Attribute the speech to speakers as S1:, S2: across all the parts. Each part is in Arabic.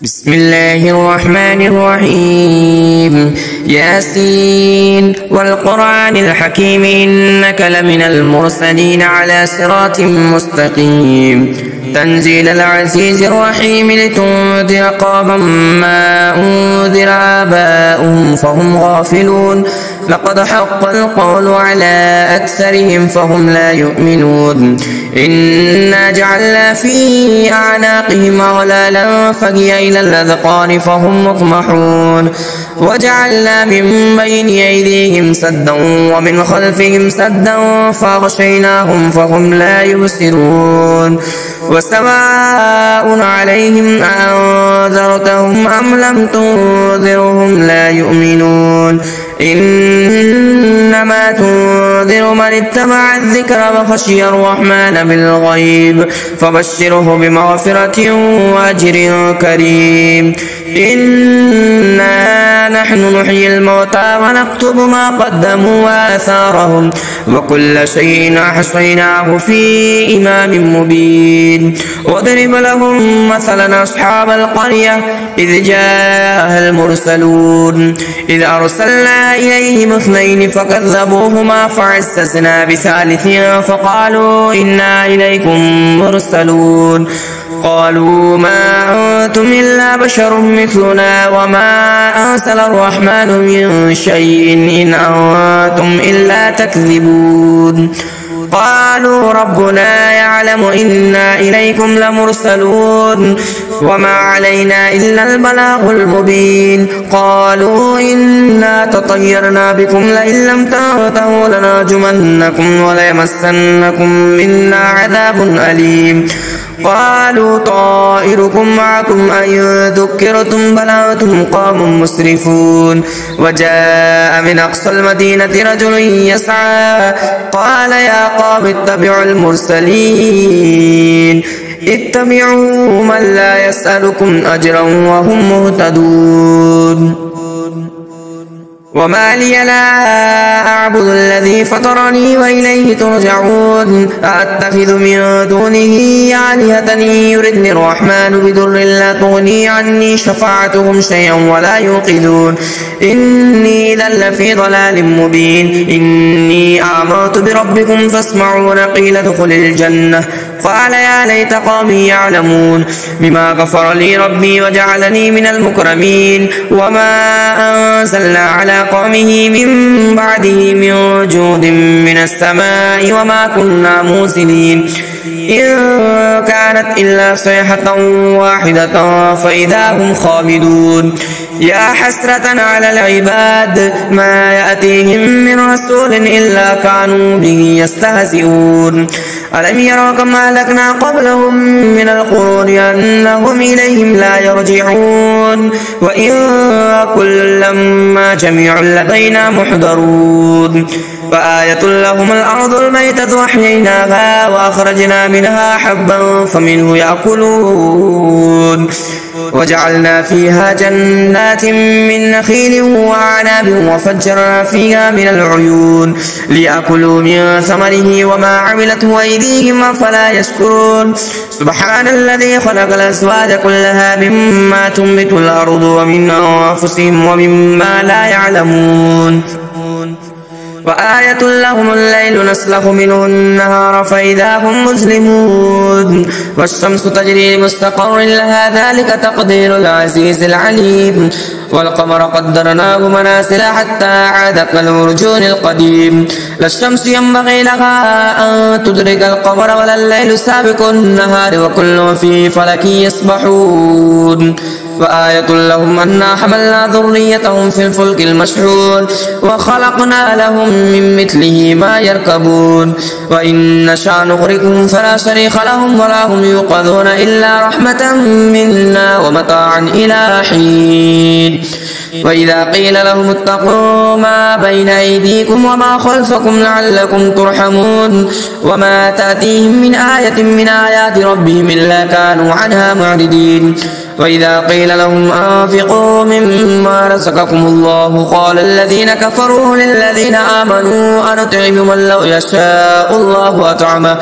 S1: بسم الله الرحمن الرحيم ياسين والقرآن الحكيم إنك لمن المرسلين على صراط مستقيم تنزيل العزيز الرحيم لتنذر قوما ما أنذر آباؤهم فهم غافلون لقد حق القول على أكثرهم فهم لا يؤمنون إنا جعلنا في أعناقهم أغلالا فهي إلى الأذقان فهم مطمحون وجعلنا من بين أيديهم سدا ومن خلفهم سدا فأغشيناهم فهم لا يبصرون وسواء عليهم أنذرتهم أم لم تنذرهم لا يؤمنون إنما تنذر من اتبع الذكر وخشي الرحمن بالغيب فبشره بمغفرة وأجر كريم إنا نحن نحيي الموتى ونكتب ما قدموا وآثارهم وكل شيء أحصيناه في إمام مبين واضرب لهم مثلا أصحاب القرية إذ جاءها المرسلون إذ أرسلنا إليهم اثنين فكذبوهما فعززنا بثالث فقالوا إنا إليكم مرسلون قالوا ما أنتم إلا بشر مثلنا وما أرسل الرحمن من شيء إن أنتم إلا تكذبون قالوا ربنا يعلم إنا إليكم لمرسلون وما علينا إلا البلاغ المبين قالوا إنا تطيرنا بكم لئن لم تنتهوا لنرجمنكم وليمسنكم منا عذاب أليم قالوا طائركم معكم أئن ذكرتم بل أنتم قوم مسرفون وجاء من أقصى المدينة رجل يسعى قال يا قوم اتبعوا المرسلين اتبعوا من لا يسألكم أجرا وهم مهتدون وما لي لا أعبد الذي فطرني وإليه ترجعون أأتخذ من دونه آلهة يردني الرحمن بضر لا تغني عني شفاعتهم شيئا ولا يوقظون إني إذا لفي ضلال مبين إني آمنت بربكم فاسمعون قيل ادخل الجنة قال يا ليت قومي يعلمون بما غفر لي ربي وجعلني من المكرمين وما أنزلنا على قومه من بعده من جود من السماء وما كنا موسلين إن كانت إلا صيحة واحدة فإذا هم خامدون يا حسرة على العباد ما يأتيهم من رسول إلا كانوا به يستهزئون ألم يروا كما أهلكنا قبلهم من القرون أنهم إليهم لا يرجعون وإن كل لما جميع لدينا محضرون فآية لهم الأرض الميتة وأحييناها وأخرجنا منها حبا فمنه يأكلون وجعلنا فيها جنات من نخيل وأعناب وفجرنا فيها من العيون ليأكلوا من ثمره وما عملته أيديهم أفلا يشكرون سبحان الذي خلق الأزواج كلها مما تنبت الأرض ومن أنفسهم ومما لا يعلمون وآية لهم الليل نسلخ منه النهار فإذا هم مظلمون والشمس تجري لمستقر لها ذلك تقدير العزيز العليم والقمر قدرناه منازل حتى عاد كالعرجون القديم لا الشمس ينبغي لها أن تدرك القمر ولا الليل سابق النهار وكل في فلك يسبحون وآية لهم أنا حملنا ذريتهم في الفلك المشحون وخلقنا لهم من مثله ما يركبون وإن نشأ نغرقهم فلا صريخ لهم ولا هم يوقظون إلا رحمة منا ومتاعا إلى حين وإذا قيل لهم اتقوا ما بين أيديكم وما خلفكم لعلكم ترحمون وما تأتيهم من آية من آيات ربهم إلا كانوا عنها معرضين وإذا قيل لهم أنفقوا مما رزقكم الله قال الذين كفروا للذين آمنوا أنطعم من لو يشاء الله أطعمه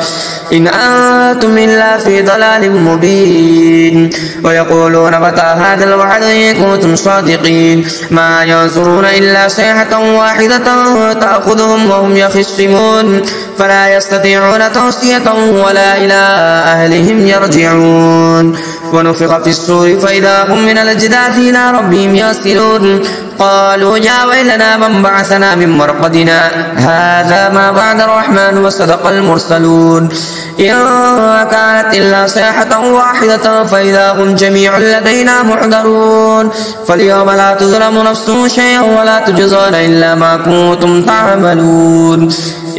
S1: إن أنتم إلا في ضلال مبين ويقولون متى هذا الوعد إن كنتم صادقين ما ينظرون إلا صيحة واحدة تأخذهم وهم يخصمون فلا يستطيعون توصية ولا إلى أهلهم يرجعون ونفخ في الصور فإذا هم من الأجداث إلى ربهم يصلون قالوا يا ويلنا من بعثنا من مرقدنا هذا ما بعد الرحمن وصدق المرسلون إن كانت إلا صيحة واحدة فإذا هم جميع لدينا محضرون فاليوم لا تظلم نفس شيئا ولا تجزون إلا ما كنتم تعملون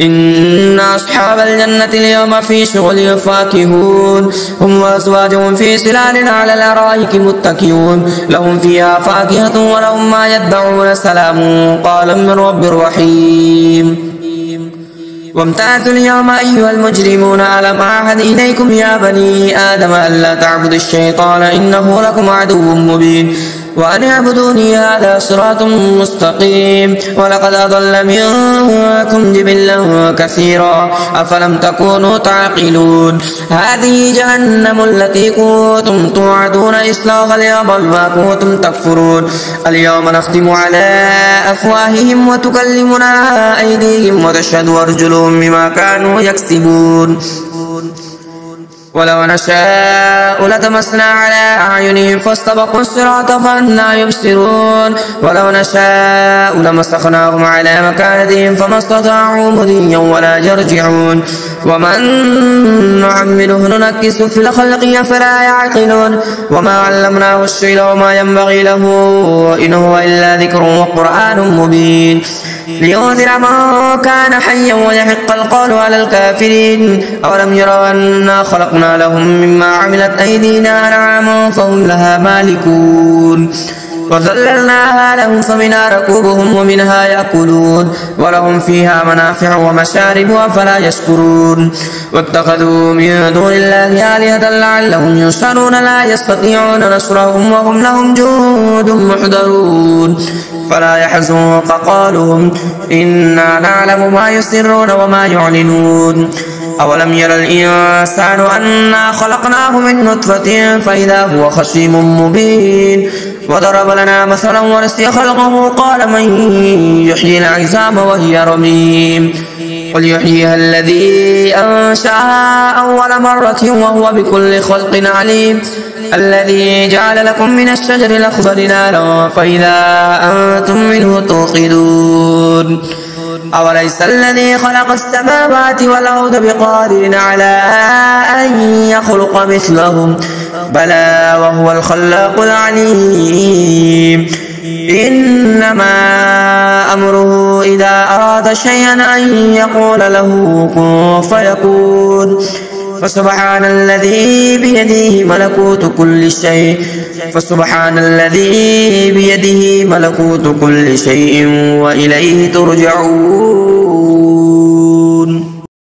S1: إن أصحاب الجنة اليوم في شغل فاكهون هم وأزواجهم في سلال على الأرائك متكئون لهم فيها فاكهة ولهم ما يدعون سلام قال من رب رحيم وامتازوا اليوم أيها المجرمون ألم أعهد إليكم يا بني آدم ألا تعبدوا الشيطان إنه لكم عدو مبين وأن اعبدوني هذا صراط مستقيم ولقد أضل منكم جبلا كثيرا أفلم تكونوا تعقلون هذه جهنم التي كنتم توعدون إصلاها اليوم بما كنتم تكفرون اليوم نختم على أفواههم وتكلمنا أيديهم وتشهد أرجلهم بما كانوا يكسبون ولو نشاء لطمسنا على أعينهم فاستبقوا الصراط فأنى يبصرون ولو نشاء لمسخناهم على مكانتهم فما استطاعوا مضيا ولا يرجعون ومن نعمله ننكسه في الخلق فلا يعقلون وما علمناه الشعر وما ينبغي له إن هو إلا ذكر وقرآن مبين لينذر من كان حيا ويحق القول على الكافرين أولم يروا أنا خلقنا لهم مما عملت أيدينا أنعاما فهم لها مالكون وذللناها لهم فمنها ركوبهم ومنها يأكلون ولهم فيها منافع ومشارب أفلا يشكرون واتخذوا من دون الله آلهة لعلهم ينصرون لا يستطيعون نصرهم وهم لهم جند محضرون فلا يحزنك قولهم إنا نعلم ما يسرون وما يعلنون أولم ير الإنسان أنا خلقناه من نطفة فإذا هو خصيم مبين وضرب لنا مثلا ونسي خلقه قال من يحيي العظام وهي رميم قل يحييها الذي أنشأها أول مرة وهو بكل خلق عليم الذي جعل لكم من الشجر الأخضر نارا فإذا أنتم منه توقدون أوليس الذي خلق السماوات والأرض بقادر على أن يخلق مثلهم بلى وهو الخلاق العليم إنما أمره إذا أراد شيئا أن يقول له كن فيكون فسبحان الذي بيده ملكوت كل شيء وإليه ترجعون